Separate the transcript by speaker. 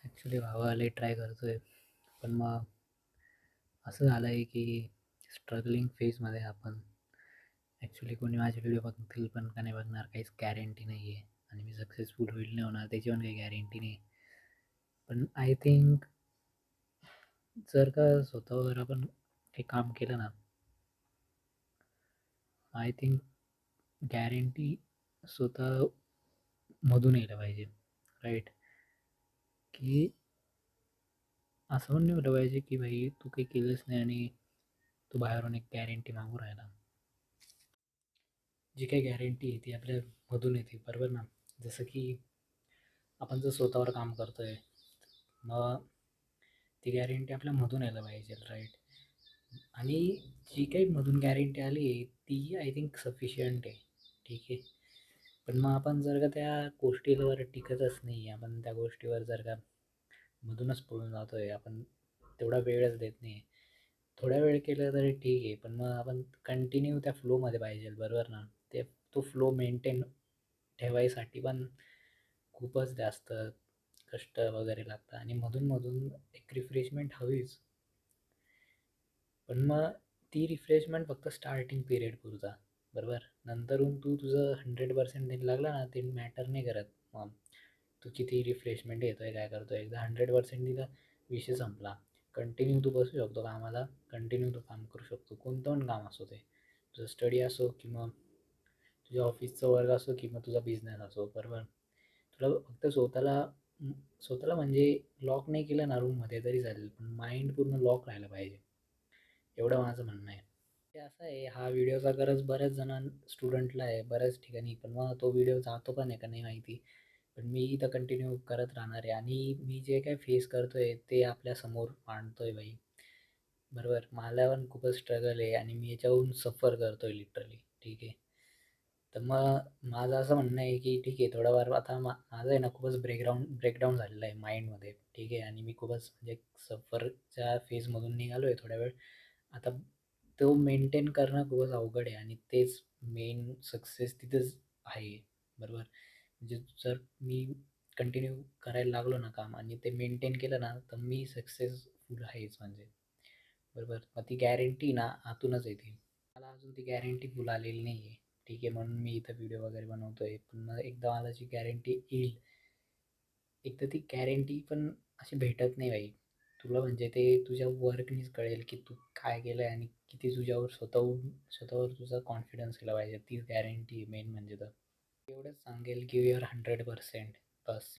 Speaker 1: Actually व्हावं लई try करतो आहे. पण मग असं झालं आहे की स्ट्रगलिंग फेजमध्ये आपण. ॲक्च्युली कोणी माझे व्हिडिओ बघतील पण का नाही बघणार काहीच गॅरंटी नाही आहे. आणि मी सक्सेसफुल होईल नाही होणार त्याची पण काही गॅरंटी नाही. पण आय थिंक जर का स्वतःवर आपण काही काम केलं ना, आय थिंक गॅरंटी स्वतःमधून यायला पाहिजे. राईट? की असं पण नाही म्हटलं पाहिजे की भाई तू काही केलंच नाही आणि तू बाहेरून एक गॅरंटी मागू राहिला. जी काही गॅरंटी आहे ती आपल्यामधून येते, बरोबर ना? जसं की आपण जर स्वतःवर काम करतोय, मग ती गॅरंटी आपल्यामधून यायला पाहिजे, राईट? आणि जी काही मधून गॅरंटी आली आहे ती आय थिंक सफिशियंट आहे. ठीक आहे. पण मग आपण जर का त्या गोष्टीवर टिकतच नाही, आपण त्या गोष्टीवर जर का मधूनच पळून जातोय, आपण तेवढा वेळच देत नाही. थोडा वेळ केलं तरी ठीक आहे, पण मग आपण कंटिन्यू त्या फ्लोमध्ये पाहिजे, बरोबर ना? तो फ्लो मेंटेन ठेवायसाठी पण खूपच जास्त कष्ट वगैरे लागतात आणि मधून एक रिफ्रेशमेंट हवीच. पण मग ती रिफ्रेशमेंट फक्त स्टार्टिंग पिरियड पुरता, बरोबर? नंतरून तू तुझं 100% द्यायला लागला ना, ते मॅटर नाही करत. मग तू किती रिफ्रेशमेंट घेतोय, काय करतोय, एकदा 100% दिला, विषय संपला. कंटिन्यू तू बसू शकतो कामाला, कंटिन्यू तू काम करू शकतो, कोणतं पण काम असो ते. तुझं स्टडी असो किंवा तुझ्या ऑफिसचा वर्क असो किंवा तुझा बिझनेस असो, बरोबर? तुला फक्त स्वतःला म्हणजे लॉक नाही केलं ना रूममध्ये तरी चालेल, पण माइंड पूर्ण लॉक राहायला पाहिजे. एवढं माझं म्हणणं आहे. ते असं आहे, हा व्हिडिओचा गरज बऱ्याच स्टुडंटला आहे बऱ्याच ठिकाणी, पण मग तो व्हिडिओ जातो पण आहे का नाही माहिती. पण मी इथं कंटिन्यू करत राहणार आहे आणि मी जे काही फेस करतोय ते आपल्यासमोर मांडतोय भाई, बरोबर? मला पण खूपच स्ट्रगल आहे आणि मी याच्याहून सफर करतोय लिटरली. ठीक आहे. तर मग माझं असं म्हणणं आहे की ठीक आहे, थोडाफार आता माझं आहे ना खूपच ब्रेकडाऊन झालेलं आहे माइंडमध्ये. ठीक आहे. आणि मी खूपच म्हणजे सफरच्या फेजमधून निघालो आहे थोड्या वेळ. आता तो मेंटेन करणं खूपच अवघड आहे आणि तेच मेन सक्सेस तिथंच आहे, बरोबर? म्हणजे जर मी कंटिन्यू करायला लागलो ना काम आणि ते मेंटेन केलं ना, तर मी सक्सेसफुल आहेच म्हणजे, बरोबर? मग ती गॅरंटी ना आतूनच येते. मला अजून ती गॅरंटी फुल आलेली नाही आहे. ठीक आहे, म्हणून मी इथं व्हिडिओ वगैरे बनवतोय. पण मग एकदा मला जी गॅरंटी येईल, एकदा ती गॅरंटी पण अशी भेटत नाही भाई. तुला म्हणजे ते तुझ्या वर्कनीच कळेल की तू काय केलंय आणि किती तुझ्यावर स्वतःवर तुझा कॉन्फिडन्स केला पाहिजे. तीच गॅरंटी मेन म्हणजे. तर एवढंच सांगेल, गिव्ह युअर 100% बस.